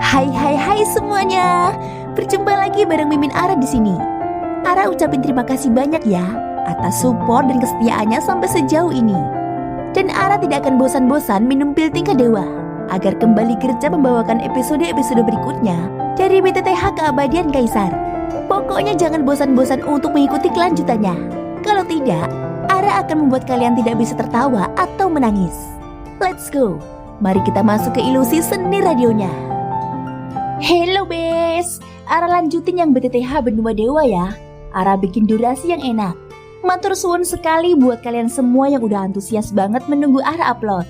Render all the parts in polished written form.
Hai semuanya. Berjumpa lagi bareng Mimin Ara di sini. Ara ucapin terima kasih banyak ya atas support dan kesetiaannya sampai sejauh ini. Dan Ara tidak akan bosan-bosan minum pil tingkat dewa agar kembali kerja membawakan episode-episode berikutnya dari BTTH Keabadian Kaisar. Pokoknya jangan bosan-bosan untuk mengikuti kelanjutannya. Kalau tidak, Ara akan membuat kalian tidak bisa tertawa atau menangis. Let's go. Mari kita masuk ke ilusi seni radionya. Hello bes, Ara lanjutin yang BTTH benua dewa ya. Ara bikin durasi yang enak. Matur suwun sekali buat kalian semua yang udah antusias banget menunggu Ara upload.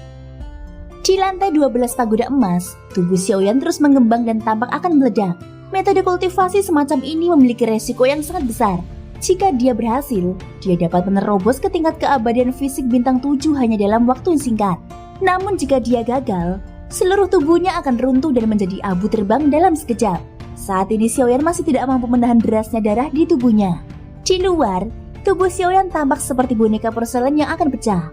Di lantai 12 pagoda emas, tubuh Xiaoyan terus mengembang dan tampak akan meledak. Metode kultivasi semacam ini memiliki resiko yang sangat besar. Jika dia berhasil, dia dapat menerobos ke tingkat keabadian fisik bintang 7 hanya dalam waktu yang singkat. Namun jika dia gagal, seluruh tubuhnya akan runtuh dan menjadi abu terbang dalam sekejap. Saat ini Xiaoyan masih tidak mampu menahan derasnya darah di tubuhnya. Di luar, tubuh Xiaoyan tampak seperti boneka porselen yang akan pecah.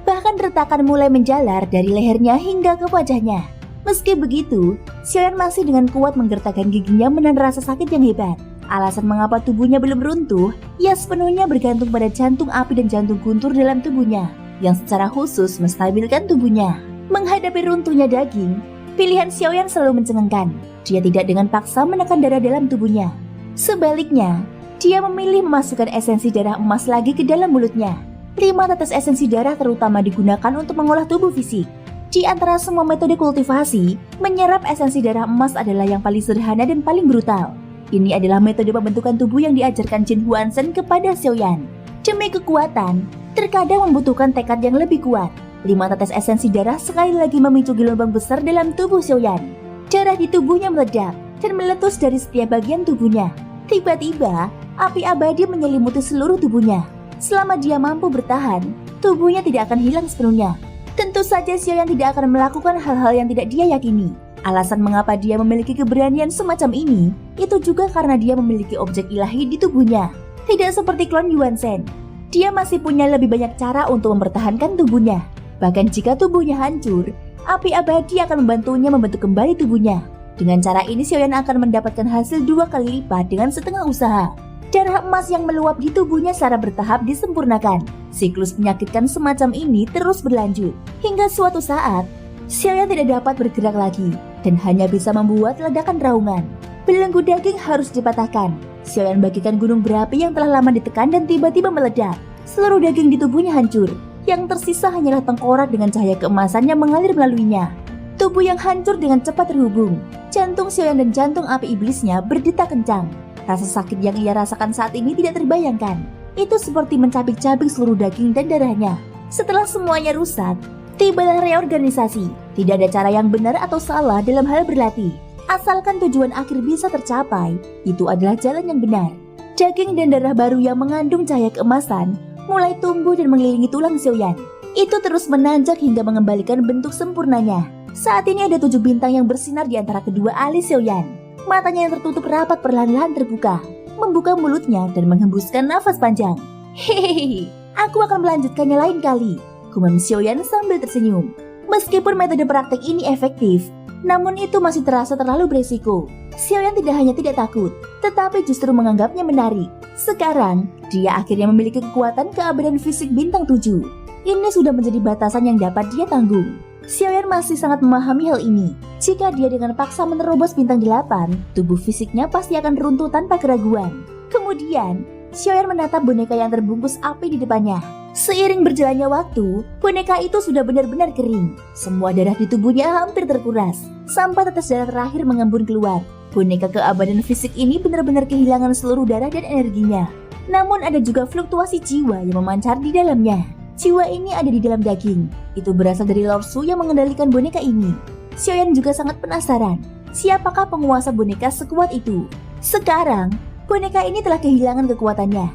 Bahkan retakan mulai menjalar dari lehernya hingga ke wajahnya. Meski begitu, Xiaoyan masih dengan kuat menggertakkan giginya menahan rasa sakit yang hebat. Alasan mengapa tubuhnya belum runtuh, ia sepenuhnya bergantung pada jantung api dan jantung guntur dalam tubuhnya, yang secara khusus menstabilkan tubuhnya. Menghadapi runtuhnya daging, pilihan Xiaoyan selalu mencengangkan. Dia tidak dengan paksa menekan darah dalam tubuhnya. Sebaliknya, dia memilih memasukkan esensi darah emas lagi ke dalam mulutnya. 5 tetes esensi darah terutama digunakan untuk mengolah tubuh fisik. Di antara semua metode kultivasi, menyerap esensi darah emas adalah yang paling sederhana dan paling brutal. Ini adalah metode pembentukan tubuh yang diajarkan Jin Huanshen kepada Xiaoyan. Demi kekuatan, terkadang membutuhkan tekad yang lebih kuat. 5 tetes esensi darah sekali lagi memicu gelombang besar dalam tubuh Xiaoyan. Darah di tubuhnya meledak dan meletus dari setiap bagian tubuhnya. Tiba-tiba, api abadi menyelimuti seluruh tubuhnya. Selama dia mampu bertahan, tubuhnya tidak akan hilang sepenuhnya. Tentu saja Xiaoyan tidak akan melakukan hal-hal yang tidak dia yakini. Alasan mengapa dia memiliki keberanian semacam ini, itu juga karena dia memiliki objek ilahi di tubuhnya. Tidak seperti klon Yuanzhen, dia masih punya lebih banyak cara untuk mempertahankan tubuhnya. Bahkan jika tubuhnya hancur, api abadi akan membantunya membentuk kembali tubuhnya. Dengan cara ini Xiaoyan akan mendapatkan hasil 2 kali lipat dengan setengah usaha. Darah emas yang meluap di tubuhnya secara bertahap disempurnakan. Siklus menyakitkan semacam ini terus berlanjut. Hingga suatu saat, Xiaoyan tidak dapat bergerak lagi dan hanya bisa membuat ledakan raungan. Belenggu daging harus dipatahkan. Xiaoyan bagikan gunung berapi yang telah lama ditekan dan tiba-tiba meledak. Seluruh daging di tubuhnya hancur. Yang tersisa hanyalah tengkorak dengan cahaya keemasan yang mengalir melaluinya. Tubuh yang hancur dengan cepat terhubung. Jantung Xiaoyan dan jantung api iblisnya berdetak kencang. Rasa sakit yang ia rasakan saat ini tidak terbayangkan. Itu seperti mencabik-cabik seluruh daging dan darahnya. Setelah semuanya rusak, tibalah reorganisasi. Tidak ada cara yang benar atau salah dalam hal berlatih. Asalkan tujuan akhir bisa tercapai, itu adalah jalan yang benar. Daging dan darah baru yang mengandung cahaya keemasan mulai tumbuh dan mengelilingi tulang Xiaoyan. Itu terus menanjak hingga mengembalikan bentuk sempurnanya. Saat ini ada 7 bintang yang bersinar di antara kedua alis Xiaoyan. Matanya yang tertutup rapat perlahan-lahan terbuka, membuka mulutnya dan menghembuskan nafas panjang. Hehehe, aku akan melanjutkannya lain kali, gumam Xiaoyan sambil tersenyum. Meskipun metode praktek ini efektif, namun itu masih terasa terlalu beresiko. Xiaoyan tidak hanya tidak takut, tetapi justru menganggapnya menarik. Sekarang, dia akhirnya memiliki kekuatan keabadian fisik bintang 7. Ini sudah menjadi batasan yang dapat dia tanggung. Xiaoyan masih sangat memahami hal ini. Jika dia dengan paksa menerobos bintang 8, tubuh fisiknya pasti akan runtuh tanpa keraguan. Kemudian, Xiaoyan menatap boneka yang terbungkus api di depannya. Seiring berjalannya waktu, boneka itu sudah benar-benar kering. Semua darah di tubuhnya hampir terkuras, sampai tetes darah terakhir mengembun keluar. Boneka keabadian fisik ini benar-benar kehilangan seluruh darah dan energinya. Namun ada juga fluktuasi jiwa yang memancar di dalamnya. Jiwa ini ada di dalam daging. Itu berasal dari Lord Su yang mengendalikan boneka ini. Xiaoyan juga sangat penasaran, siapakah penguasa boneka sekuat itu. Sekarang, boneka ini telah kehilangan kekuatannya.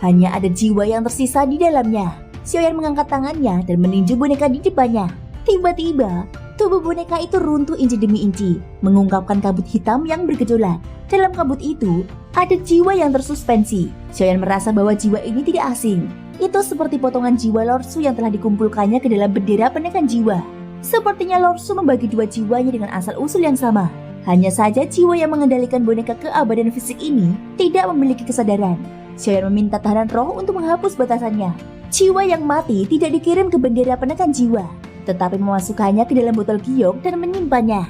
Hanya ada jiwa yang tersisa di dalamnya. Xiaoyan mengangkat tangannya dan meninju boneka di depannya. Tiba-tiba, tubuh boneka itu runtuh inci demi inci, mengungkapkan kabut hitam yang bergejolak. Dalam kabut itu, ada jiwa yang tersuspensi. Xiaoyan merasa bahwa jiwa ini tidak asing. Itu seperti potongan jiwa Lord Su yang telah dikumpulkannya ke dalam bendera penekan jiwa. Sepertinya Lord Su membagi 2 jiwanya dengan asal-usul yang sama. Hanya saja jiwa yang mengendalikan boneka keabadian fisik ini tidak memiliki kesadaran. Xiaoyan meminta tahanan roh untuk menghapus batasannya. Jiwa yang mati tidak dikirim ke bendera penekan jiwa, tetapi memasukkannya ke dalam botol giok dan menyimpannya.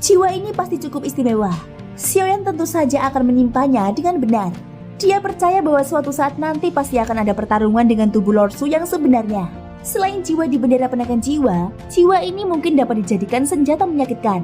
Jiwa ini pasti cukup istimewa. Xiaoyan tentu saja akan menyimpannya dengan benar. Dia percaya bahwa suatu saat nanti pasti akan ada pertarungan dengan tubuh Lord Su yang sebenarnya. Selain jiwa di bendera penekan jiwa, jiwa ini mungkin dapat dijadikan senjata menyakitkan.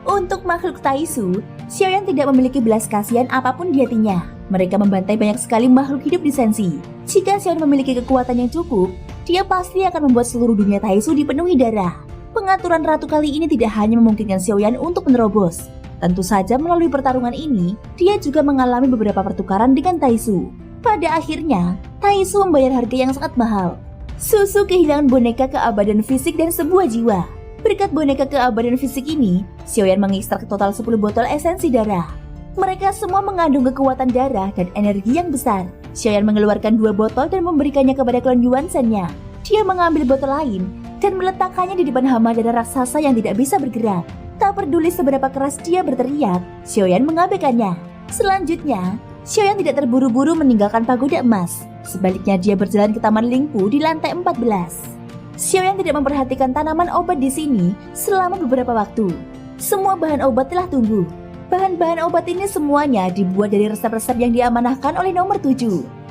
Untuk makhluk Taisu, Xiaoyan tidak memiliki belas kasihan apapun di hatinya. Mereka membantai banyak sekali makhluk hidup di Sensi. Jika Xiaoyan memiliki kekuatan yang cukup, dia pasti akan membuat seluruh dunia Taisu dipenuhi darah. Pengaturan ratu kali ini tidak hanya memungkinkan Xiaoyan untuk menerobos. Tentu saja melalui pertarungan ini, dia juga mengalami beberapa pertukaran dengan Taisu. Pada akhirnya, Taisu membayar harga yang sangat mahal. Susu kehilangan boneka keabadian fisik dan sebuah jiwa. Berkat boneka keabadian fisik ini, Xiaoyan mengekstrak total 10 botol esensi darah. Mereka semua mengandung kekuatan darah dan energi yang besar. Xiaoyan mengeluarkan 2 botol dan memberikannya kepada klon Yuan-sennya. Dia mengambil botol lain dan meletakkannya di depan hama darah raksasa yang tidak bisa bergerak. Tak peduli seberapa keras dia berteriak, Xiaoyan mengabaikannya. Selanjutnya, Xiaoyan tidak terburu-buru meninggalkan pagoda emas. Sebaliknya dia berjalan ke Taman Lingpu di lantai 14. Xiaoyan tidak memperhatikan tanaman obat di sini selama beberapa waktu. Semua bahan obat telah tumbuh. Bahan-bahan obat ini semuanya dibuat dari resep-resep yang diamanahkan oleh nomor 7.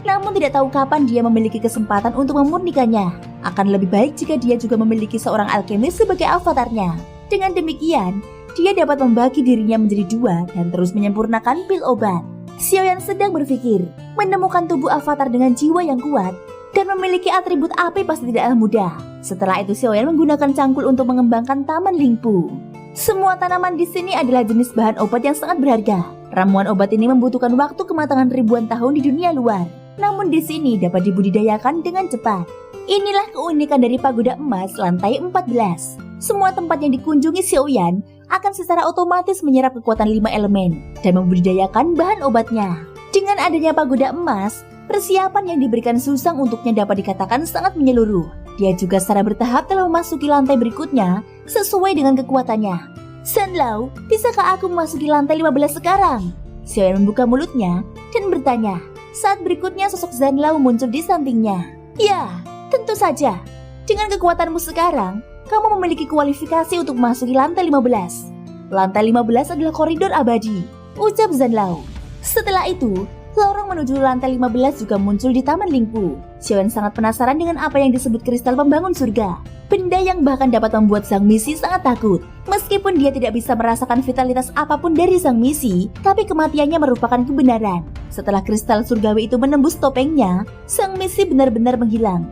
Namun tidak tahu kapan dia memiliki kesempatan untuk memurnikannya. Akan lebih baik jika dia juga memiliki seorang alkemis sebagai avatarnya. Dengan demikian, dia dapat membagi dirinya menjadi 2 dan terus menyempurnakan pil obat. Xiaoyan sedang berpikir, menemukan tubuh avatar dengan jiwa yang kuat dan memiliki atribut api pasti tidaklah mudah. Setelah itu Xiaoyan menggunakan cangkul untuk mengembangkan Taman Lingpu. Semua tanaman di sini adalah jenis bahan obat yang sangat berharga. Ramuan obat ini membutuhkan waktu kematangan ribuan tahun di dunia luar. Namun di sini dapat dibudidayakan dengan cepat. Inilah keunikan dari pagoda emas lantai 14. Semua tempat yang dikunjungi Xiaoyan akan secara otomatis menyerap kekuatan 5 elemen dan membudidayakan bahan obatnya. Dengan adanya pagoda emas, persiapan yang diberikan Susang untuknya dapat dikatakan sangat menyeluruh. Dia juga secara bertahap telah memasuki lantai berikutnya sesuai dengan kekuatannya. Zanlao, bisakah aku memasuki lantai 15 sekarang? Xiaoyan membuka mulutnya dan bertanya. Saat berikutnya sosok Zanlao muncul di sampingnya. Ya, tentu saja. Dengan kekuatanmu sekarang, kamu memiliki kualifikasi untuk memasuki lantai 15. Lantai 15 adalah koridor abadi, ucap Zanlao. Setelah itu, lorong menuju lantai 15 juga muncul di Taman Lingpu. Xiaoyan sangat penasaran dengan apa yang disebut kristal pembangun surga. Benda yang bahkan dapat membuat sang misi sangat takut. Meskipun dia tidak bisa merasakan vitalitas apapun dari sang misi, tapi kematiannya merupakan kebenaran. Setelah kristal surgawi itu menembus topengnya, sang misi benar-benar menghilang.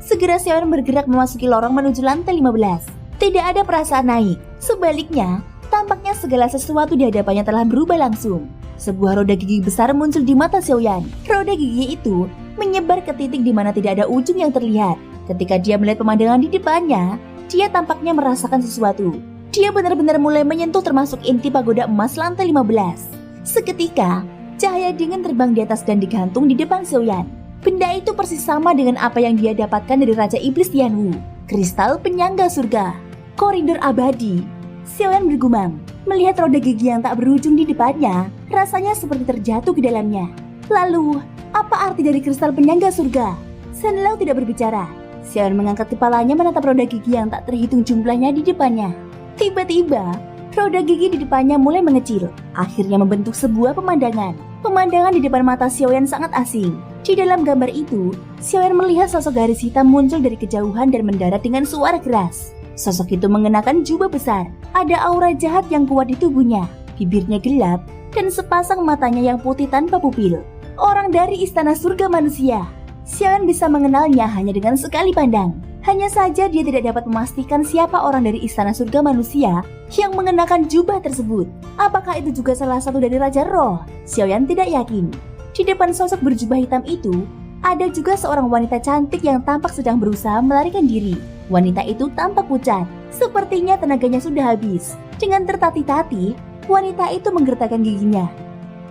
Segera Xiaoyan bergerak memasuki lorong menuju lantai 15. Tidak ada perasaan naik. Sebaliknya, tampaknya segala sesuatu di hadapannya telah berubah langsung. Sebuah roda gigi besar muncul di mata Xiaoyan. Roda gigi itu menyebar ke titik di mana tidak ada ujung yang terlihat. Ketika dia melihat pemandangan di depannya, dia tampaknya merasakan sesuatu. Dia benar-benar mulai menyentuh termasuk inti pagoda emas lantai 15. Seketika, cahaya dingin terbang di atas dan digantung di depan Xiaoyan. Benda itu persis sama dengan apa yang dia dapatkan dari Raja Iblis Tianwu, kristal penyangga surga, koridor abadi. Xiaoyan bergumam, melihat roda gigi yang tak berujung di depannya, rasanya seperti terjatuh ke dalamnya. Lalu, apa arti dari kristal penyangga surga? Zanlao tidak berbicara. Xiaoyan mengangkat kepalanya menatap roda gigi yang tak terhitung jumlahnya di depannya. Tiba-tiba, roda gigi di depannya mulai mengecil, akhirnya membentuk sebuah pemandangan. Pemandangan di depan mata Xiaoyan sangat asing. Di dalam gambar itu, Xiaoyan melihat sosok garis hitam muncul dari kejauhan dan mendarat dengan suara keras. Sosok itu mengenakan jubah besar. Ada aura jahat yang kuat di tubuhnya. Bibirnya gelap dan sepasang matanya yang putih tanpa pupil. Orang dari istana surga manusia. Xiaoyan bisa mengenalnya hanya dengan sekali pandang. Hanya saja dia tidak dapat memastikan siapa orang dari istana surga manusia yang mengenakan jubah tersebut. Apakah itu juga salah satu dari Raja Roh? Xiaoyan tidak yakin. Di depan sosok berjubah hitam itu, ada juga seorang wanita cantik yang tampak sedang berusaha melarikan diri. Wanita itu tampak pucat, sepertinya tenaganya sudah habis. Dengan tertatih-tatih, wanita itu menggertakkan giginya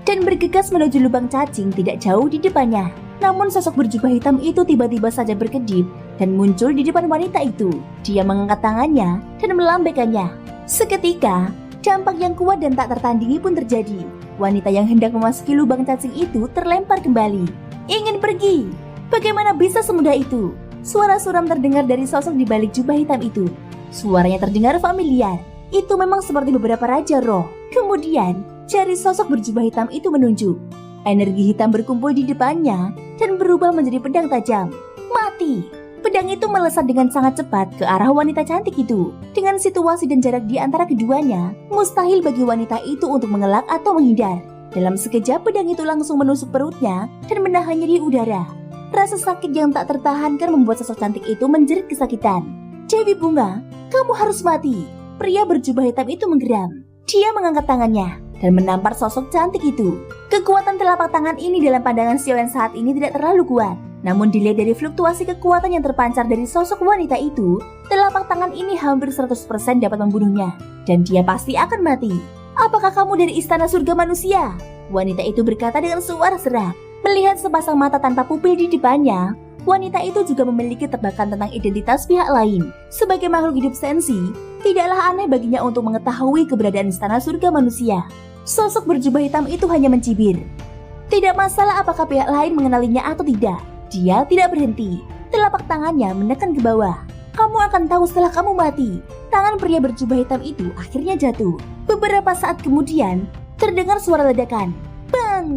dan bergegas menuju lubang cacing tidak jauh di depannya. Namun sosok berjubah hitam itu tiba-tiba saja berkedip dan muncul di depan wanita itu. Dia mengangkat tangannya dan melambaikannya. Seketika, Dampak yang kuat dan tak tertandingi pun terjadi. Wanita yang hendak memasuki lubang cacing itu terlempar kembali. Ingin pergi. Bagaimana bisa semudah itu? Suara suram terdengar dari sosok di balik jubah hitam itu. Suaranya terdengar familiar. Itu memang seperti beberapa raja roh. Kemudian, jari sosok berjubah hitam itu menunjuk. Energi hitam berkumpul di depannya dan berubah menjadi pedang tajam. Mati! Pedang itu melesat dengan sangat cepat ke arah wanita cantik itu. Dengan situasi dan jarak di antara keduanya, mustahil bagi wanita itu untuk mengelak atau menghindar. Dalam sekejap, pedang itu langsung menusuk perutnya dan menahannya di udara. Rasa sakit yang tak tertahankan membuat sosok cantik itu menjerit kesakitan. Dewi Bunga, kamu harus mati! Pria berjubah hitam itu menggeram. Dia mengangkat tangannya dan menampar sosok cantik itu. Kekuatan telapak tangan ini dalam pandangan Xiaoyan saat ini tidak terlalu kuat. Namun dilihat dari fluktuasi kekuatan yang terpancar dari sosok wanita itu, telapak tangan ini hampir 100% dapat membunuhnya. Dan dia pasti akan mati. Apakah kamu dari istana surga manusia? Wanita itu berkata dengan suara serak. Melihat sepasang mata tanpa pupil di depannya, wanita itu juga memiliki tebakan tentang identitas pihak lain. Sebagai makhluk hidup sensi, tidaklah aneh baginya untuk mengetahui keberadaan istana surga manusia. Sosok berjubah hitam itu hanya mencibir. Tidak masalah apakah pihak lain mengenalinya atau tidak. Dia tidak berhenti. Telapak tangannya menekan ke bawah. Kamu akan tahu setelah kamu mati. Tangan pria berjubah hitam itu akhirnya jatuh. Beberapa saat kemudian, terdengar suara ledakan. Bang!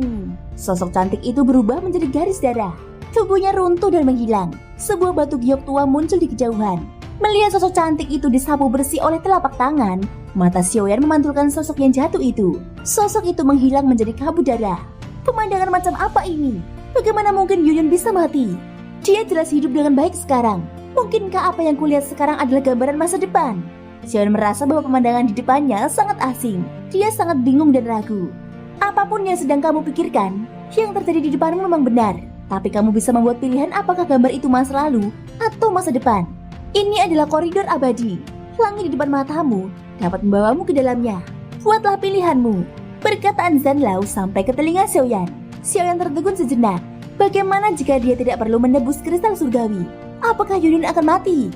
Sosok cantik itu berubah menjadi garis darah. Tubuhnya runtuh dan menghilang. Sebuah batu giok tua muncul di kejauhan. Melihat sosok cantik itu disapu bersih oleh telapak tangan, mata Xiaoyan memantulkan sosok yang jatuh itu. Sosok itu menghilang menjadi kabut darah. Pemandangan macam apa ini? Bagaimana mungkin Yunyun bisa mati? Dia jelas hidup dengan baik sekarang. Mungkinkah apa yang kulihat sekarang adalah gambaran masa depan? Xiaoyan merasa bahwa pemandangan di depannya sangat asing. Dia sangat bingung dan ragu. Apapun yang sedang kamu pikirkan, yang terjadi di depanmu memang benar. Tapi kamu bisa membuat pilihan apakah gambar itu masa lalu atau masa depan. Ini adalah koridor abadi. Langit di depan matamu dapat membawamu ke dalamnya. Buatlah pilihanmu. Perkataan Zanlao sampai ke telinga Xiaoyan. Xiaoyan tertegun sejenak. Bagaimana jika dia tidak perlu menebus kristal surgawi? Apakah Yunyun akan mati?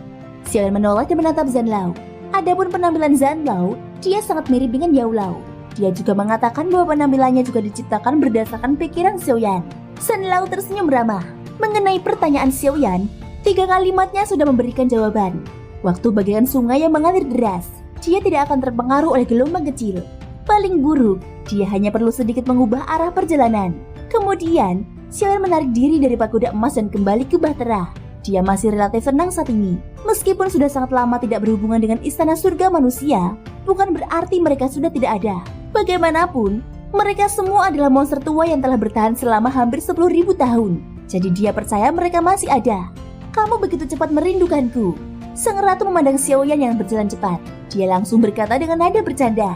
Xiaoyan menolak dan menatap Zanlao. Adapun penampilan Zanlao, dia sangat mirip dengan Yao Lao. Dia juga mengatakan bahwa penampilannya juga diciptakan berdasarkan pikiran Xiaoyan. Zanlao tersenyum ramah. Mengenai pertanyaan Xiaoyan, 3 kalimatnya sudah memberikan jawaban. Waktu bagaikan sungai yang mengalir deras, dia tidak akan terpengaruh oleh gelombang kecil. Paling buruk, dia hanya perlu sedikit mengubah arah perjalanan. Kemudian, Xiaoyan menarik diri dari pagoda emas dan kembali ke Bahtera. Dia masih relatif tenang saat ini. Meskipun sudah sangat lama tidak berhubungan dengan istana surga manusia, bukan berarti mereka sudah tidak ada. Bagaimanapun, mereka semua adalah monster tua yang telah bertahan selama hampir 10.000 tahun. Jadi dia percaya mereka masih ada. Kamu begitu cepat merindukanku. Sang ratu memandang Xiaoyan yang berjalan cepat. Dia langsung berkata dengan nada bercanda.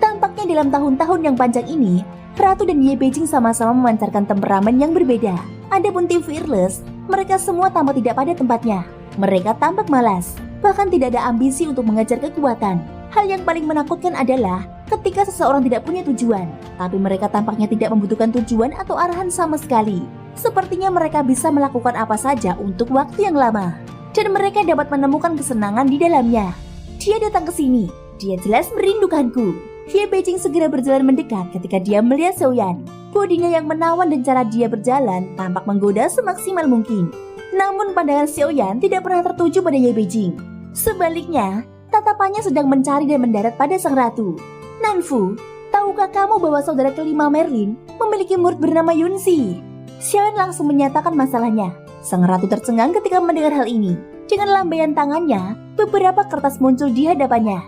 Tampaknya dalam tahun-tahun yang panjang ini, Ratu dan Ye Beijing sama-sama memancarkan temperamen yang berbeda. Adapun tim Fearless, mereka semua tampak tidak pada tempatnya. Mereka tampak malas, bahkan tidak ada ambisi untuk mengejar kekuatan. Hal yang paling menakutkan adalah ketika seseorang tidak punya tujuan, tapi mereka tampaknya tidak membutuhkan tujuan atau arahan sama sekali. Sepertinya mereka bisa melakukan apa saja untuk waktu yang lama, dan mereka dapat menemukan kesenangan di dalamnya. Dia datang ke sini, dia jelas merindukanku. Ye Beijing segera berjalan mendekat ketika dia melihat Xiaoyan. Bodinya yang menawan dan cara dia berjalan tampak menggoda semaksimal mungkin. Namun pandangan Xiaoyan tidak pernah tertuju pada Ye Beijing. Sebaliknya, tatapannya sedang mencari dan mendarat pada sang ratu. Nanfu, tahukah kamu bahwa saudara kelima Merlin memiliki murid bernama Yunxi? Xiaoyan langsung menyatakan masalahnya. Sang ratu tercengang ketika mendengar hal ini. Dengan lambaian tangannya, beberapa kertas muncul di hadapannya.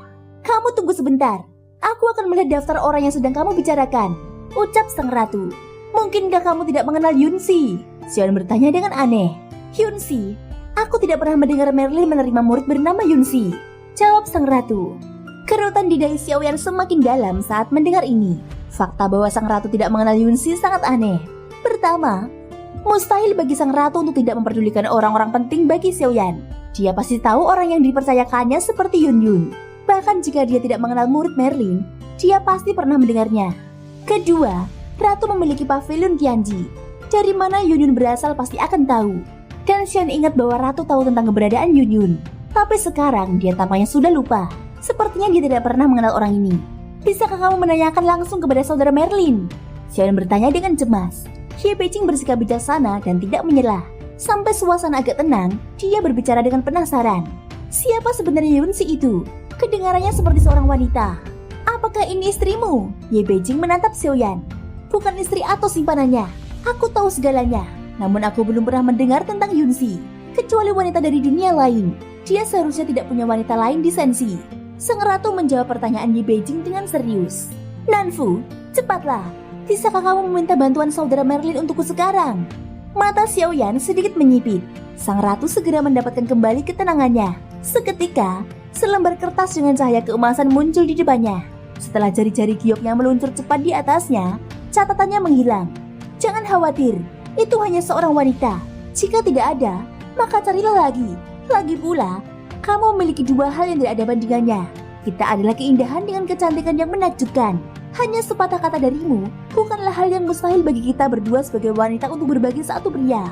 Kamu tunggu sebentar. Aku akan melihat daftar orang yang sedang kamu bicarakan, ucap sang ratu. Mungkinkah kamu tidak mengenal Yunxi? Xiaoyan bertanya dengan aneh. Yunxi? Aku tidak pernah mendengar Merlin menerima murid bernama Yunxi, jawab sang ratu. Kerutan di dahi Xiaoyan semakin dalam saat mendengar ini. Fakta bahwa sang ratu tidak mengenal Yunxi sangat aneh. Pertama, mustahil bagi sang ratu untuk tidak memperdulikan orang-orang penting bagi Xiaoyan. Dia pasti tahu orang yang dipercayakannya seperti Yunyun. Bahkan jika dia tidak mengenal murid Merlin, dia pasti pernah mendengarnya. Kedua, ratu memiliki pavilion Tianji. Dari mana Yunyun berasal pasti akan tahu. Dan Xian ingat bahwa ratu tahu tentang keberadaan Yunyun. Tapi sekarang dia tampaknya sudah lupa. Sepertinya dia tidak pernah mengenal orang ini. Bisakah kamu menanyakan langsung kepada saudara Merlin? Xiaoyan bertanya dengan cemas. Ye Beijing bersikap bijaksana dan tidak menyela. Sampai suasana agak tenang, dia berbicara dengan penasaran. Siapa sebenarnya Yunsi itu? Kedengarannya seperti seorang wanita. Apakah ini istrimu? Ye Beijing menatap Xiaoyan. Bukan istri atau simpanannya. Aku tahu segalanya. Namun aku belum pernah mendengar tentang Yunsi. Kecuali wanita dari dunia lain. Dia seharusnya tidak punya wanita lain di Sensi. Sang ratu menjawab pertanyaan Ye Beijing dengan serius. Nanfu, cepatlah. Bisakah kamu meminta bantuan saudara Merlin untukku sekarang? Mata Xiaoyan sedikit menyipit. Sang ratu segera mendapatkan kembali ketenangannya. Seketika, selembar kertas dengan cahaya keemasan muncul di depannya. Setelah jari-jari gioknya meluncur cepat di atasnya, catatannya menghilang. Jangan khawatir, itu hanya seorang wanita. Jika tidak ada, maka carilah lagi. Lagi pula, kamu memiliki dua hal yang tidak ada bandingannya. Kita adalah keindahan dengan kecantikan yang menakjubkan. Hanya sepatah kata darimu, bukanlah hal yang mustahil bagi kita berdua sebagai wanita untuk berbagi satu pria.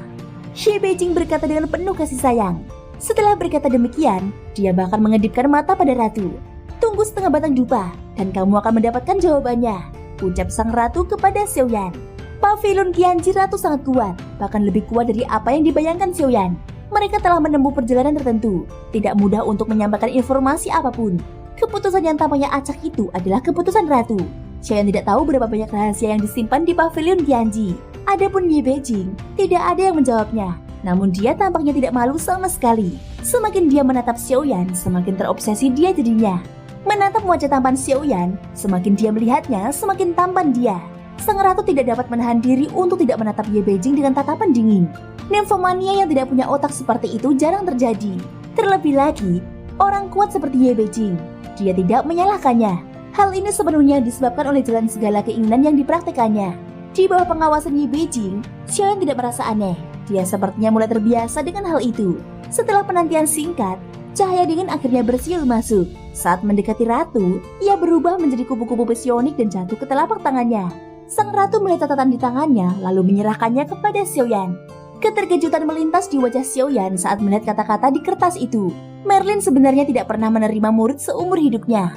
Ye Beijing berkata dengan penuh kasih sayang. Setelah berkata demikian, dia bahkan mengedipkan mata pada ratu. Tunggu setengah batang dupa, dan kamu akan mendapatkan jawabannya, ucap sang ratu kepada Xiaoyan. Pavilion Qianji Ratu sangat kuat, bahkan lebih kuat dari apa yang dibayangkan Xiaoyan. Mereka telah menempuh perjalanan tertentu, tidak mudah untuk menyampaikan informasi apapun. Keputusan yang tampaknya acak itu adalah keputusan ratu. Xiaoyan tidak tahu berapa banyak rahasia yang disimpan di Pavilion Qianji. Adapun Ye Beijing, tidak ada yang menjawabnya. Namun dia tampaknya tidak malu sama sekali. Semakin dia menatap Xiaoyan, semakin terobsesi dia jadinya. Menatap wajah tampan Xiaoyan, semakin dia melihatnya, semakin tampan dia. Sang ratu tidak dapat menahan diri untuk tidak menatap Ye Beijing dengan tatapan dingin. Nymphomania yang tidak punya otak seperti itu jarang terjadi. Terlebih lagi, orang kuat seperti Ye Beijing, dia tidak menyalahkannya. Hal ini sepenuhnya disebabkan oleh jalan segala keinginan yang dipraktekannya. Di bawah pengawasan Ye Beijing, Xiaoyan tidak merasa aneh. Dia sepertinya mulai terbiasa dengan hal itu. Setelah penantian singkat, cahaya dingin akhirnya bersiul masuk. Saat mendekati ratu, ia berubah menjadi kupu-kupu psionik dan jatuh ke telapak tangannya. Sang ratu melihat catatan di tangannya, lalu menyerahkannya kepada Xiaoyan. Keterkejutan melintas di wajah Xiaoyan saat melihat kata-kata di kertas itu. Merlin sebenarnya tidak pernah menerima murid seumur hidupnya.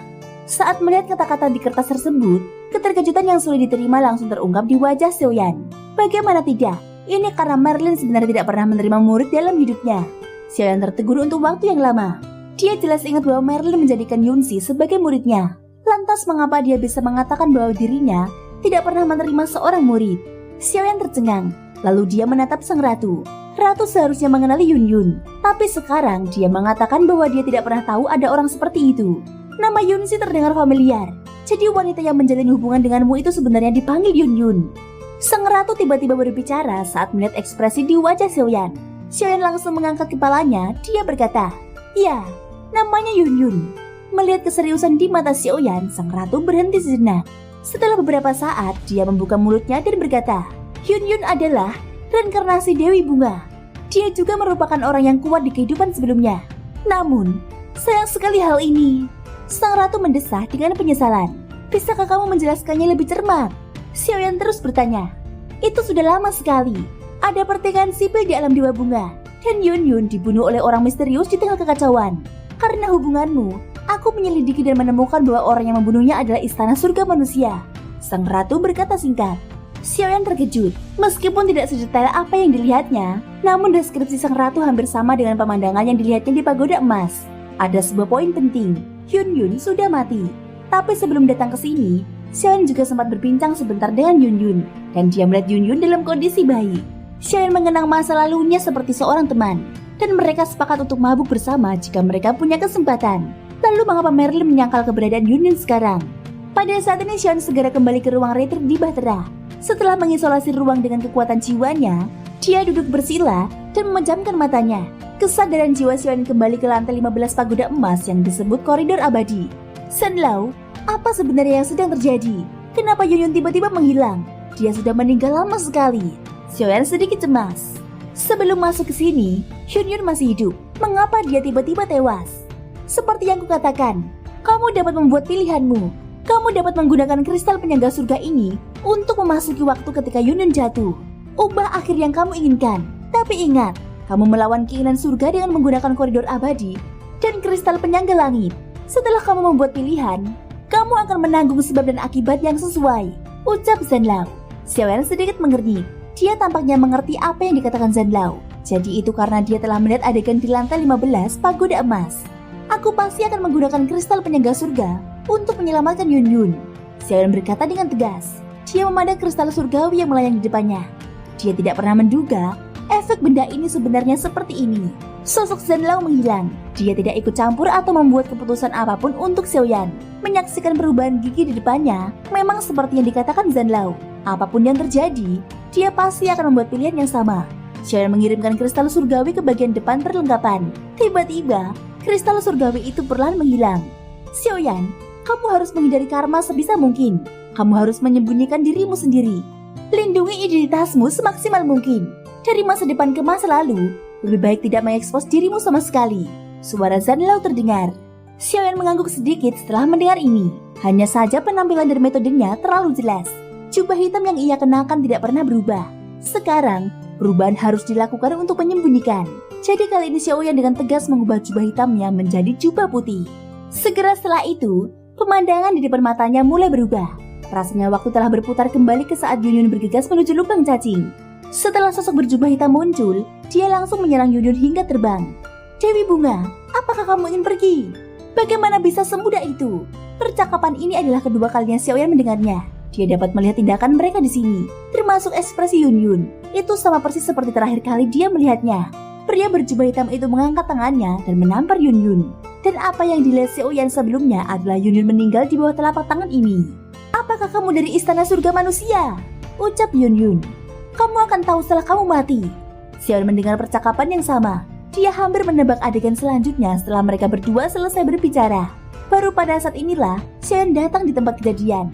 Saat melihat kata-kata di kertas tersebut, keterkejutan yang sulit diterima langsung terungkap di wajah Xiaoyan. Bagaimana tidak? Ini karena Merlin sebenarnya tidak pernah menerima murid dalam hidupnya. Xiaoyan tertegun untuk waktu yang lama. Dia jelas ingat bahwa Merlin menjadikan Yunsi sebagai muridnya. Lantas mengapa dia bisa mengatakan bahwa dirinya tidak pernah menerima seorang murid? Xiaoyan tercengang, lalu dia menatap sang ratu. Ratu seharusnya mengenali Yun Yun, tapi sekarang dia mengatakan bahwa dia tidak pernah tahu ada orang seperti itu. Nama Yunsi terdengar familiar. Jadi wanita yang menjalin hubungan denganmu itu sebenarnya dipanggil Yun Yun. Sang ratu tiba-tiba berbicara saat melihat ekspresi di wajah Xiaoyan. Xiaoyan langsung mengangkat kepalanya, dia berkata, "Ya, namanya Yun Yun." Melihat keseriusan di mata Xiaoyan, sang ratu berhenti sejenak. Setelah beberapa saat, dia membuka mulutnya dan berkata, Yun Yun adalah reinkarnasi Dewi Bunga. Dia juga merupakan orang yang kuat di kehidupan sebelumnya. Namun, sayang sekali hal ini. Sang ratu mendesah dengan penyesalan. Bisakah kamu menjelaskannya lebih cermat? Xiaoyan terus bertanya. Itu sudah lama sekali. Ada pertikaian sipil di alam Dewa Bunga. Dan Yun Yun dibunuh oleh orang misterius di tengah kekacauan. Karena hubunganmu, aku menyelidiki dan menemukan bahwa orang yang membunuhnya adalah istana surga manusia. Sang ratu berkata singkat. Xiaoyan terkejut. Meskipun tidak sedetail apa yang dilihatnya, namun deskripsi sang ratu hampir sama dengan pemandangan yang dilihatnya di pagoda emas. Ada sebuah poin penting. Yun Yun sudah mati. Tapi sebelum datang ke sini, Xiaoyan juga sempat berbincang sebentar dengan Yun Yun. Dan dia melihat Yun Yun dalam kondisi baik. Xiaoyan mengenang masa lalunya seperti seorang teman. Dan mereka sepakat untuk mabuk bersama jika mereka punya kesempatan. Lalu mengapa Merlin menyangkal keberadaan Yun Yun sekarang? Pada saat ini Xiaoyan segera kembali ke ruang retreat di Bahtera. Setelah mengisolasi ruang dengan kekuatan jiwanya, dia duduk bersila dan memejamkan matanya. Kesadaran jiwa Xiaoyan kembali ke lantai 15 pagoda emas yang disebut koridor abadi. Shen Lao, apa sebenarnya yang sedang terjadi? Kenapa Yun Yun tiba-tiba menghilang? Dia sudah meninggal lama sekali. Xiaoyan sedikit cemas. Sebelum masuk ke sini, Yun Yun masih hidup. Mengapa dia tiba-tiba tewas? Seperti yang kukatakan, kamu dapat membuat pilihanmu. Kamu dapat menggunakan kristal penyangga surga ini untuk memasuki waktu ketika Yun Yun jatuh. Ubah akhir yang kamu inginkan. Tapi ingat, kamu melawan keinginan surga dengan menggunakan koridor abadi dan kristal penyangga langit. Setelah kamu membuat pilihan, Kamu akan menanggung sebab dan akibat yang sesuai, ucap Zanlao. Xiaoyan sedikit mengernyit. Dia tampaknya mengerti apa yang dikatakan Zanlao. Jadi itu karena dia telah melihat adegan di lantai 15 pagoda emas. Aku pasti akan menggunakan kristal penyangga surga untuk menyelamatkan Yun Yun. Xiaoyan berkata dengan tegas. Dia memandang kristal surgawi yang melayang di depannya. Dia tidak pernah menduga efek benda ini sebenarnya seperti ini. Sosok Zanlao menghilang. Dia tidak ikut campur atau membuat keputusan apapun untuk Xiaoyan. Menyaksikan perubahan gigi di depannya memang seperti yang dikatakan Zanlao. Apapun yang terjadi, dia pasti akan membuat pilihan yang sama. Xiaoyan mengirimkan kristal surgawi ke bagian depan perlengkapan. Tiba-tiba, kristal surgawi itu perlahan menghilang. Xiaoyan, kamu harus menghindari karma sebisa mungkin. Kamu harus menyembunyikan dirimu sendiri. Lindungi identitasmu semaksimal mungkin. Dari masa depan ke masa lalu, lebih baik tidak mengekspos dirimu sama sekali. Suara Zanlao terdengar. Xiaoyan mengangguk sedikit setelah mendengar ini. Hanya saja penampilan dan metodenya terlalu jelas. Jubah hitam yang ia kenakan tidak pernah berubah. Sekarang, perubahan harus dilakukan untuk menyembunyikan. Jadi kali ini Xiaoyan dengan tegas mengubah jubah hitamnya menjadi jubah putih. Segera setelah itu, pemandangan di depan matanya mulai berubah. Rasanya waktu telah berputar kembali ke saat Yun Yun bergegas menuju lubang cacing. Setelah sosok berjubah hitam muncul, dia langsung menyerang Yun Yun hingga terbang. Dewi Bunga, apakah kamu ingin pergi? Bagaimana bisa semudah itu? Percakapan ini adalah kedua kalinya Xiaoyan mendengarnya. Dia dapat melihat tindakan mereka di sini, termasuk ekspresi Yun Yun. Itu sama persis seperti terakhir kali dia melihatnya. Pria berjubah hitam itu mengangkat tangannya dan menampar Yun Yun. Dan apa yang dilihat Xiaoyan sebelumnya adalah Yun Yun meninggal di bawah telapak tangan ini. Apakah kamu dari istana surga manusia? Ucap Yun Yun. Kamu akan tahu setelah kamu mati. Xiaoyan mendengar percakapan yang sama. Dia hampir menebak adegan selanjutnya setelah mereka berdua selesai berbicara. Baru pada saat inilah Xiaoyan datang di tempat kejadian.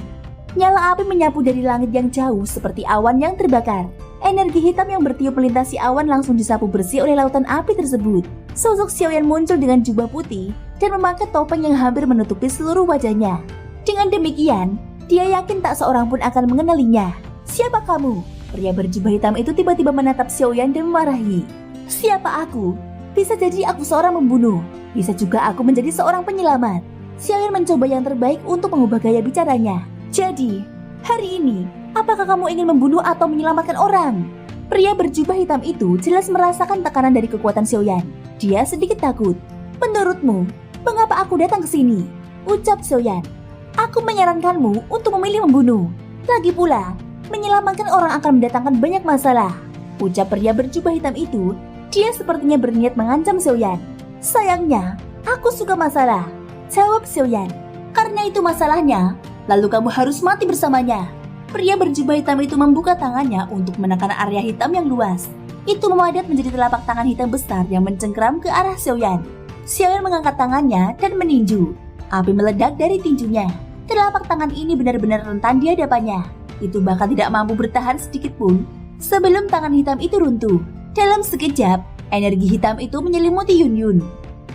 Nyala api menyapu dari langit yang jauh seperti awan yang terbakar. Energi hitam yang bertiup melintasi awan langsung disapu bersih oleh lautan api tersebut. Sosok Xiaoyan muncul dengan jubah putih dan memakai topeng yang hampir menutupi seluruh wajahnya. Dengan demikian, dia yakin tak seorang pun akan mengenalinya. Siapa kamu? Pria berjubah hitam itu tiba-tiba menatap Xiaoyan dan memarahi. Siapa aku? Bisa jadi aku seorang pembunuh. Bisa juga aku menjadi seorang penyelamat. Xiaoyan mencoba yang terbaik untuk mengubah gaya bicaranya. Jadi, hari ini, apakah kamu ingin membunuh atau menyelamatkan orang? Pria berjubah hitam itu jelas merasakan tekanan dari kekuatan Xiaoyan. Dia sedikit takut. Menurutmu, mengapa aku datang ke sini? Ucap Xiaoyan. Aku menyarankanmu untuk memilih membunuh. Lagi pula, menyelamatkan orang akan mendatangkan banyak masalah. Ucap pria berjubah hitam itu. Dia sepertinya berniat mengancam Xiaoyan. Sayangnya, aku suka masalah. Jawab Xiaoyan. Karena itu masalahnya, lalu kamu harus mati bersamanya. Pria berjubah hitam itu membuka tangannya untuk menekan area hitam yang luas. Itu memadat menjadi telapak tangan hitam besar yang mencengkeram ke arah Xiaoyan. Xiaoyan mengangkat tangannya dan meninju. Api meledak dari tinjunya. Telapak tangan ini benar-benar rentan di hadapannya. Itu bahkan tidak mampu bertahan sedikit pun sebelum tangan hitam itu runtuh. Dalam sekejap, energi hitam itu menyelimuti Yun Yun.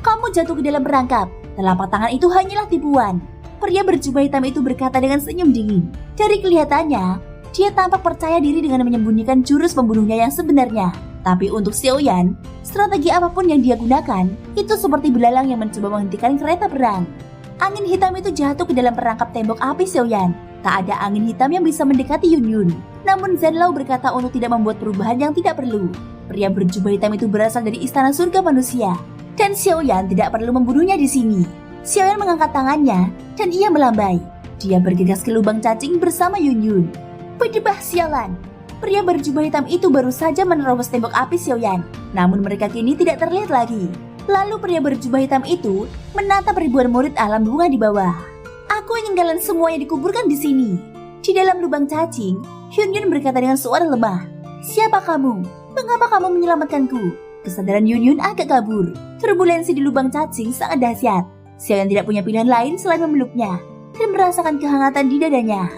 Kamu jatuh ke dalam perangkap. Telapak tangan itu hanyalah tipuan. Pria berjubah hitam itu berkata dengan senyum dingin. Dari kelihatannya, dia tampak percaya diri dengan menyembunyikan jurus pembunuhnya yang sebenarnya. Tapi untuk Xiaoyan, strategi apapun yang dia gunakan, itu seperti belalang yang mencoba menghentikan kereta perang. Angin hitam itu jatuh ke dalam perangkap tembok api Xiaoyan. Tak ada angin hitam yang bisa mendekati Yun Yun. Namun Zanlao berkata untuk tidak membuat perubahan yang tidak perlu. Pria berjubah hitam itu berasal dari istana surga manusia. Dan Xiaoyan tidak perlu membunuhnya di sini. Xiaoyan mengangkat tangannya dan ia melambai. Dia bergegas ke lubang cacing bersama Yun Yun. Berdebah sialan. Pria berjubah hitam itu baru saja menerobos tembok api Xiaoyan. Namun mereka kini tidak terlihat lagi. Lalu pria berjubah hitam itu menatap ribuan murid alam bunga di bawah. Aku ingin kalian semuanya dikuburkan di sini. Di dalam lubang cacing, Yun Yun berkata dengan suara lemah. Siapa kamu? Mengapa kamu menyelamatkanku? Kesadaran Yun Yun agak kabur. Turbulensi di lubang cacing sangat dahsyat. Xiaoyan tidak punya pilihan lain selain memeluknya dan merasakan kehangatan di dadanya.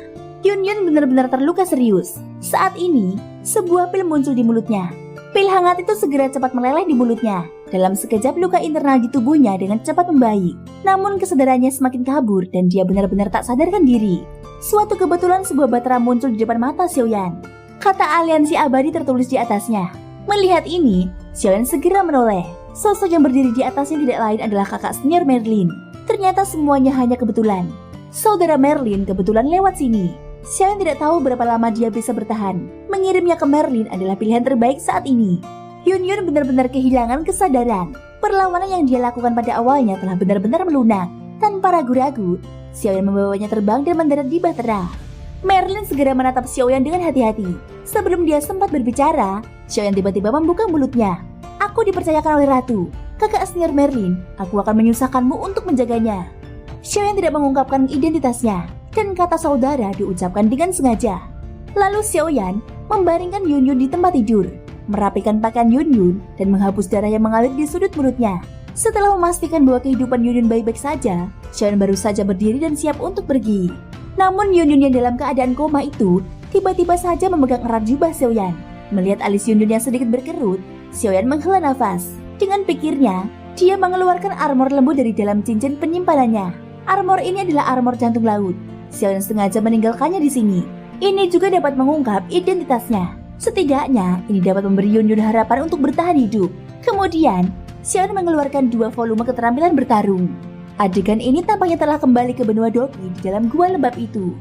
Yun Yun benar-benar terluka serius. Saat ini, sebuah pil muncul di mulutnya. Pil hangat itu segera cepat meleleh di mulutnya. Dalam sekejap luka internal di tubuhnya dengan cepat membaik. Namun kesadarannya semakin kabur dan dia benar-benar tak sadarkan diri. Suatu kebetulan sebuah batera muncul di depan mata Xiaoyan. Kata aliansi abadi tertulis di atasnya. Melihat ini, Xiaoyan segera menoleh. Sosok yang berdiri di atasnya tidak lain adalah kakak senior Merlin. Ternyata semuanya hanya kebetulan. Saudara Merlin kebetulan lewat sini. Xiaoyan tidak tahu berapa lama dia bisa bertahan. Mengirimnya ke Merlin adalah pilihan terbaik saat ini. Yunyun benar-benar kehilangan kesadaran. Perlawanan yang dia lakukan pada awalnya telah benar-benar melunak. Tanpa ragu-ragu, Xiaoyan membawanya terbang dan mendarat di bahtera. Merlin segera menatap Xiaoyan dengan hati-hati. Sebelum dia sempat berbicara, Xiaoyan tiba-tiba membuka mulutnya. Aku dipercayakan oleh ratu. Kakak senior Merlin, aku akan menyusahkanmu untuk menjaganya. Xiaoyan tidak mengungkapkan identitasnya, dan kata saudara diucapkan dengan sengaja. Lalu Xiaoyan membaringkan Yunyun di tempat tidur, merapikan pakaian Yunyun, dan menghapus darah yang mengalir di sudut mulutnya. Setelah memastikan bahwa kehidupan Yunyun baik-baik saja, Xiaoyan baru saja berdiri dan siap untuk pergi. Namun Yunyun yang dalam keadaan koma itu tiba-tiba saja memegang erat jubah Xiaoyan. Melihat alis Yunyun yang sedikit berkerut, Xiaoyan menghela nafas. Dengan pikirnya, dia mengeluarkan armor lembu dari dalam cincin penyimpanannya. Armor ini adalah armor jantung laut. Xiaoyan sengaja meninggalkannya di sini. Ini juga dapat mengungkap identitasnya. Setidaknya, ini dapat memberi Yunyun harapan untuk bertahan hidup. Kemudian, Xiaoyan mengeluarkan 2 volume keterampilan bertarung. Adegan ini tampaknya telah kembali ke benua Doki di dalam gua lembab itu.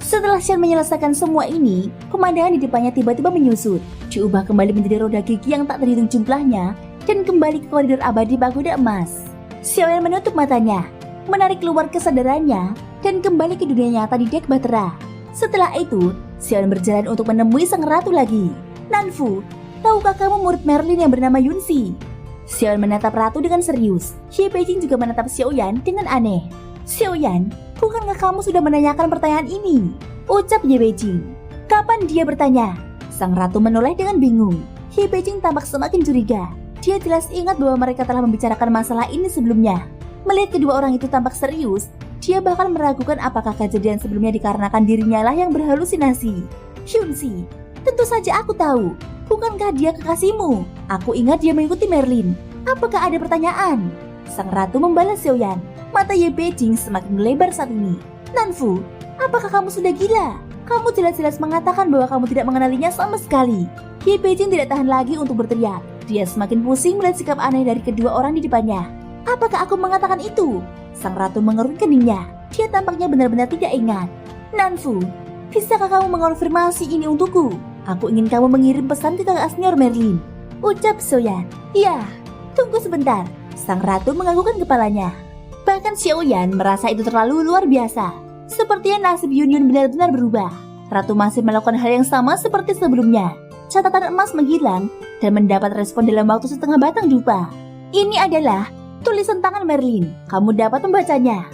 Setelah Xiaoyan menyelesaikan semua ini, pemandangan di depannya tiba-tiba menyusut. Diubah kembali menjadi roda gigi yang tak terhitung jumlahnya dan kembali ke koridor abadi pagoda emas. Xiaoyan menutup matanya, menarik keluar kesadarannya, dan kembali ke dunia nyata di dek bahtera. Setelah itu, Xiaoyan berjalan untuk menemui sang ratu lagi. Nanfu, tahukah kamu murid Merlin yang bernama Yunxi? Xiaoyan menatap ratu dengan serius. Ye Beijing juga menatap Xiaoyan dengan aneh. Xiaoyan, bukankah kamu sudah menanyakan pertanyaan ini? Ucap Ye Beijing. Kapan dia bertanya? Sang ratu menoleh dengan bingung. Ye Beijing tampak semakin curiga. Dia jelas ingat bahwa mereka telah membicarakan masalah ini sebelumnya. Melihat kedua orang itu tampak serius, dia bahkan meragukan apakah kejadian sebelumnya dikarenakan dirinya lah yang berhalusinasi. Yunxi, tentu saja aku tahu. Bukankah dia kekasihmu? Aku ingat dia mengikuti Merlin. Apakah ada pertanyaan? Sang ratu membalas Xiaoyan. Mata Ye Beijing semakin melebar saat ini. Nanfu, apakah kamu sudah gila? Kamu jelas-jelas mengatakan bahwa kamu tidak mengenalinya sama sekali. Ye Beijing tidak tahan lagi untuk berteriak. Dia semakin pusing melihat sikap aneh dari kedua orang di depannya. Apakah aku mengatakan itu? Sang ratu mengerut keningnya. Dia tampaknya benar-benar tidak ingat. Nanfu, bisakah kamu mengonfirmasi ini untukku? Aku ingin kamu mengirim pesan ke kakak senior Merlin. Ucap Xiaoyan. Ya, tunggu sebentar. Sang ratu menganggukkan kepalanya. Bahkan Xiaoyan merasa itu terlalu luar biasa. Sepertinya nasib Yunyun benar-benar berubah. Ratu masih melakukan hal yang sama seperti sebelumnya. Catatan emas menghilang dan mendapat respon dalam waktu setengah batang dupa. Ini adalah tulisan tangan Merlin. Kamu dapat membacanya.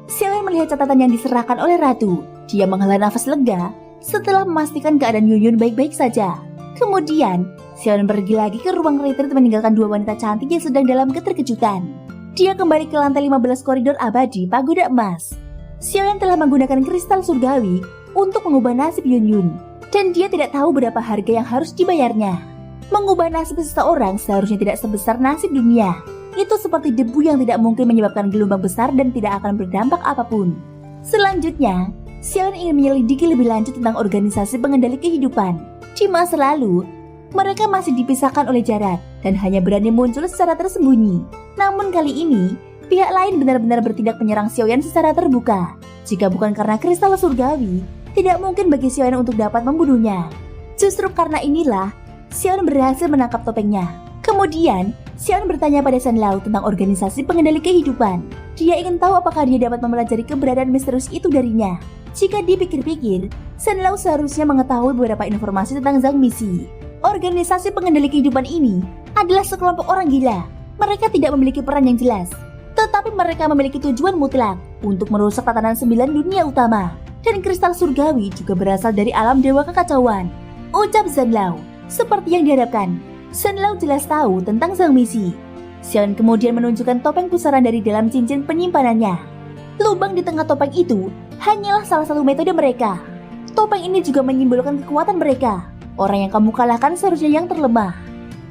Xiaoyan melihat catatan yang diserahkan oleh ratu. Dia menghela nafas lega setelah memastikan keadaan Yunyun baik-baik saja. Kemudian, Xiaoyan pergi lagi ke ruang retreat meninggalkan 2 wanita cantik yang sedang dalam keterkejutan. Dia kembali ke lantai 15 koridor abadi pagoda emas. Xiaoyan telah menggunakan kristal surgawi untuk mengubah nasib Yunyun, dan dia tidak tahu berapa harga yang harus dibayarnya. Mengubah nasib seseorang seharusnya tidak sebesar nasib dunia. Itu seperti debu yang tidak mungkin menyebabkan gelombang besar dan tidak akan berdampak apapun. Selanjutnya, Xiaoyan ingin menyelidiki lebih lanjut tentang organisasi pengendali kehidupan. Di masa lalu, mereka masih dipisahkan oleh jarak dan hanya berani muncul secara tersembunyi. Namun kali ini, pihak lain benar-benar bertindak menyerang Xiaoyan secara terbuka. Jika bukan karena kristal surgawi, tidak mungkin bagi Xiaoyan untuk dapat membunuhnya. Justru karena inilah, Xiaoyan berhasil menangkap topengnya. Kemudian, Xiaoyan bertanya pada Shen Lao tentang organisasi pengendali kehidupan. Dia ingin tahu apakah dia dapat mempelajari keberadaan misterius itu darinya. Jika dipikir-pikir, Shen Lao seharusnya mengetahui beberapa informasi tentang Zhang Misi. Organisasi pengendali kehidupan ini adalah sekelompok orang gila. Mereka tidak memiliki peran yang jelas, tetapi mereka memiliki tujuan mutlak untuk merusak tatanan 9 dunia utama. Dan kristal surgawi juga berasal dari alam dewa kekacauan. Ucap Shen Lao. Seperti yang diharapkan, Shen Lao jelas tahu tentang Zhang Misi. Xiaoyan kemudian menunjukkan topeng pusaran dari dalam cincin penyimpanannya. Lubang di tengah topeng itu hanyalah salah satu metode mereka. Topeng ini juga menyimbolkan kekuatan mereka. Orang yang kamu kalahkan seharusnya yang terlemah.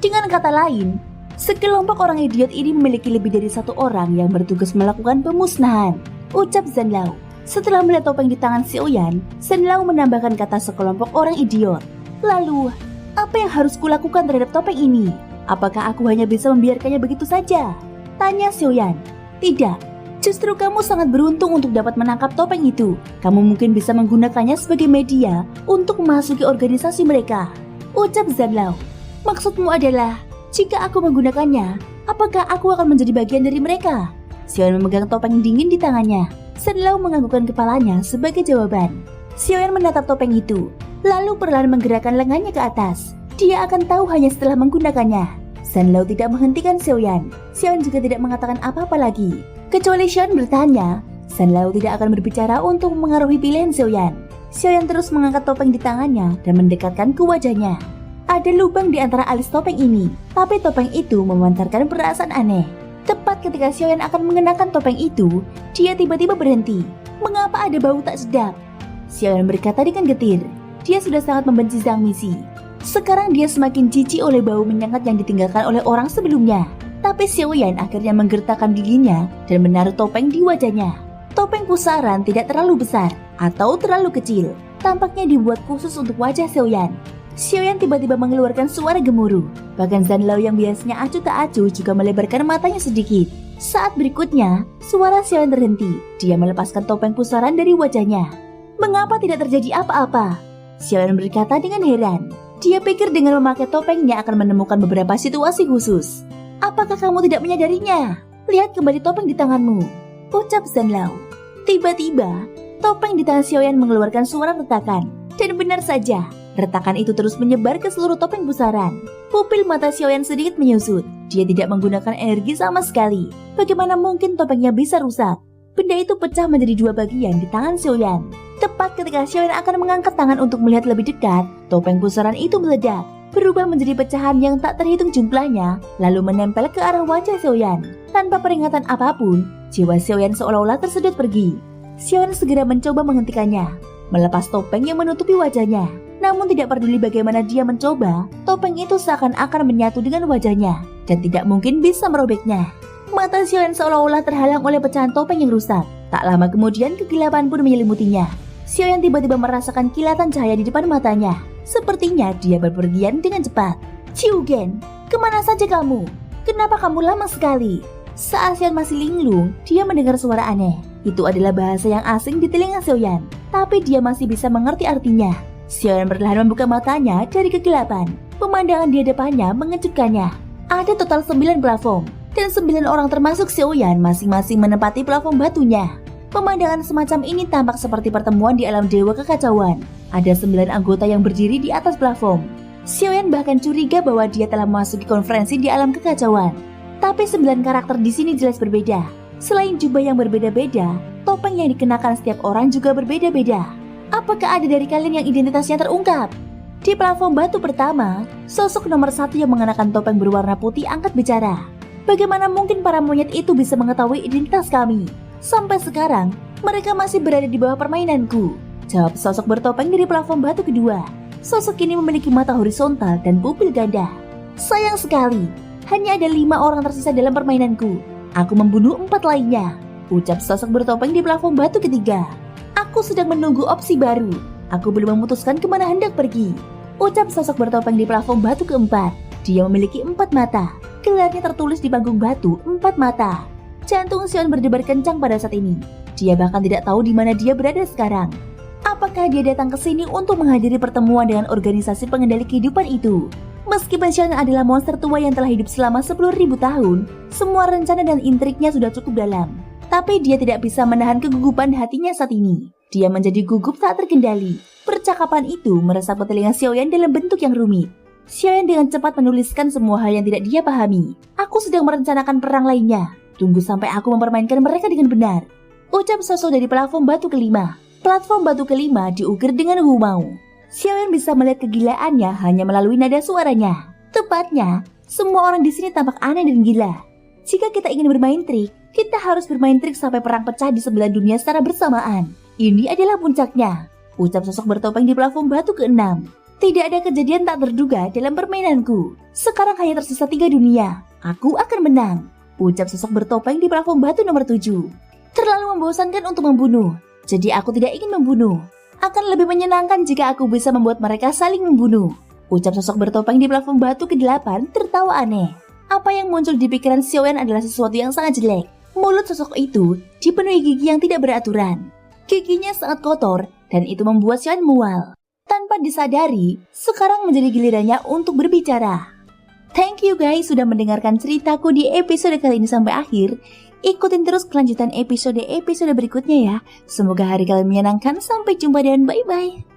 Dengan kata lain, sekelompok orang idiot ini memiliki lebih dari satu orang yang bertugas melakukan pemusnahan. Ucap Shen Lao. Setelah melihat topeng di tangan Xiaoyan, Shen Lao menambahkan kata sekelompok orang idiot. Lalu, apa yang harus kulakukan terhadap topeng ini? Apakah aku hanya bisa membiarkannya begitu saja? Tanya Xiaoyan. Tidak. Justru kamu sangat beruntung untuk dapat menangkap topeng itu. Kamu mungkin bisa menggunakannya sebagai media untuk memasuki organisasi mereka. Ucap Zanlao. Maksudmu adalah, jika aku menggunakannya, apakah aku akan menjadi bagian dari mereka? Xiaoyan memegang topeng dingin di tangannya. Zanlao menganggukkan kepalanya sebagai jawaban. Xiaoyan menatap topeng itu, lalu perlahan menggerakkan lengannya ke atas. Dia akan tahu hanya setelah menggunakannya. Zanlao tidak menghentikan Xiaoyan. Xiaoyan juga tidak mengatakan apa-apa lagi. Kecuali Xiaoyan bertanya, Zanlao tidak akan berbicara untuk mengaruhi pilihan Xiaoyan. Xiaoyan terus mengangkat topeng di tangannya dan mendekatkan ke wajahnya. Ada lubang di antara alis topeng ini, tapi topeng itu memancarkan perasaan aneh. Tepat ketika Xiaoyan akan mengenakan topeng itu, dia tiba-tiba berhenti. Mengapa ada bau tak sedap? Xiaoyan berkata dengan getir. Dia sudah sangat membenci Zhang Mixi. Sekarang dia semakin jijik oleh bau menyengat yang ditinggalkan oleh orang sebelumnya. Tapi Xiaoyan akhirnya menggertakkan giginya dan menaruh topeng di wajahnya. Topeng pusaran tidak terlalu besar atau terlalu kecil. Tampaknya dibuat khusus untuk wajah Xiaoyan. Xiaoyan tiba-tiba mengeluarkan suara gemuruh. Bahkan Zanlao yang biasanya acuh tak acuh juga melebarkan matanya sedikit. Saat berikutnya, suara Xiaoyan terhenti. Dia melepaskan topeng pusaran dari wajahnya. Mengapa tidak terjadi apa-apa? Xiaoyan berkata dengan heran. Dia pikir dengan memakai topengnya akan menemukan beberapa situasi khusus. Apakah kamu tidak menyadarinya? Lihat kembali topeng di tanganmu, ucap Zanlao. Tiba-tiba, topeng di tangan Xiaoyan mengeluarkan suara retakan. Dan benar saja, retakan itu terus menyebar ke seluruh topeng pusaran. Pupil mata Xiaoyan sedikit menyusut. Dia tidak menggunakan energi sama sekali. Bagaimana mungkin topengnya bisa rusak? Benda itu pecah menjadi dua bagian di tangan Xiaoyan. Tepat ketika Xiaoyan akan mengangkat tangan untuk melihat lebih dekat, topeng pusaran itu meledak, berubah menjadi pecahan yang tak terhitung jumlahnya, lalu menempel ke arah wajah Xiaoyan. Tanpa peringatan apapun, jiwa Xiaoyan seolah-olah tersedot pergi. Xiaoyan segera mencoba menghentikannya, melepas topeng yang menutupi wajahnya. Namun tidak peduli bagaimana dia mencoba, topeng itu seakan-akan menyatu dengan wajahnya, dan tidak mungkin bisa merobeknya. Mata Xiaoyan seolah-olah terhalang oleh pecahan topeng yang rusak. Tak lama kemudian kegelapan pun menyelimutinya. Xiaoyan tiba-tiba merasakan kilatan cahaya di depan matanya. Sepertinya dia berpergian dengan cepat. Qiugen, kemana saja kamu? Kenapa kamu lama sekali? Saat Xiaoyan masih linglung, dia mendengar suara aneh. Itu adalah bahasa yang asing di telinga Xiaoyan, tapi dia masih bisa mengerti artinya. Xiaoyan perlahan membuka matanya dari kegelapan. Pemandangan di depannya mengejutkannya. Ada total 9 platform, dan 9 orang termasuk Xiaoyan masing-masing menempati platform batunya. Pemandangan semacam ini tampak seperti pertemuan di alam dewa kekacauan. Ada 9 anggota yang berdiri di atas platform. Xiaoyan bahkan curiga bahwa dia telah memasuki konferensi di alam kekacauan. Tapi 9 karakter di sini jelas berbeda. Selain jubah yang berbeda-beda, topeng yang dikenakan setiap orang juga berbeda-beda. Apakah ada dari kalian yang identitasnya terungkap? Di platform batu pertama, sosok nomor 1 yang mengenakan topeng berwarna putih angkat bicara. Bagaimana mungkin para monyet itu bisa mengetahui identitas kami? Sampai sekarang, mereka masih berada di bawah permainanku, jawab sosok bertopeng dari platform batu kedua. Sosok ini memiliki mata horizontal dan pupil ganda. Sayang sekali, hanya ada 5 orang tersisa dalam permainanku. Aku membunuh 4 lainnya, ucap sosok bertopeng di platform batu ketiga. Aku sedang menunggu opsi baru. Aku belum memutuskan kemana hendak pergi, ucap sosok bertopeng di platform batu keempat. Dia memiliki 4 mata. Gelarnya tertulis di panggung batu 4 mata. Jantung Xiaoyan berdebar kencang pada saat ini. Dia bahkan tidak tahu di mana dia berada sekarang. Apakah dia datang ke sini untuk menghadiri pertemuan dengan organisasi pengendali kehidupan itu? Meskipun Xiaoyan adalah monster tua yang telah hidup selama 10.000 tahun, semua rencana dan intriknya sudah cukup dalam. Tapi dia tidak bisa menahan kegugupan hatinya saat ini. Dia menjadi gugup tak terkendali. Percakapan itu meresap ke telinga Xiaoyan dalam bentuk yang rumit. Xiaoyan dengan cepat menuliskan semua hal yang tidak dia pahami. Aku sedang merencanakan perang lainnya. Tunggu sampai aku mempermainkan mereka dengan benar, ucap sosok dari platform batu kelima. Platform batu kelima diukir dengan Wumao. Xiaoyan bisa melihat kegilaannya hanya melalui nada suaranya. Tepatnya, semua orang di sini tampak aneh dan gila. Jika kita ingin bermain trik, kita harus bermain trik sampai perang pecah di 9 dunia secara bersamaan. Ini adalah puncaknya, ucap sosok bertopeng di platform batu ke-6. Tidak ada kejadian tak terduga dalam permainanku. Sekarang hanya tersisa 3 dunia. Aku akan menang, ucap sosok bertopeng di platform batu nomor 7. Terlalu membosankan untuk membunuh, jadi aku tidak ingin membunuh. Akan lebih menyenangkan jika aku bisa membuat mereka saling membunuh, ucap sosok bertopeng di platform batu ke-8 tertawa aneh. Apa yang muncul di pikiran Xiaoyan adalah sesuatu yang sangat jelek. Mulut sosok itu dipenuhi gigi yang tidak beraturan. Giginya sangat kotor dan itu membuat Sean mual. Tanpa disadari, sekarang menjadi gilirannya untuk berbicara. Thank you guys sudah mendengarkan ceritaku di episode kali ini sampai akhir. Ikutin terus kelanjutan episode berikutnya ya. Semoga hari kalian menyenangkan. Sampai jumpa dan bye-bye.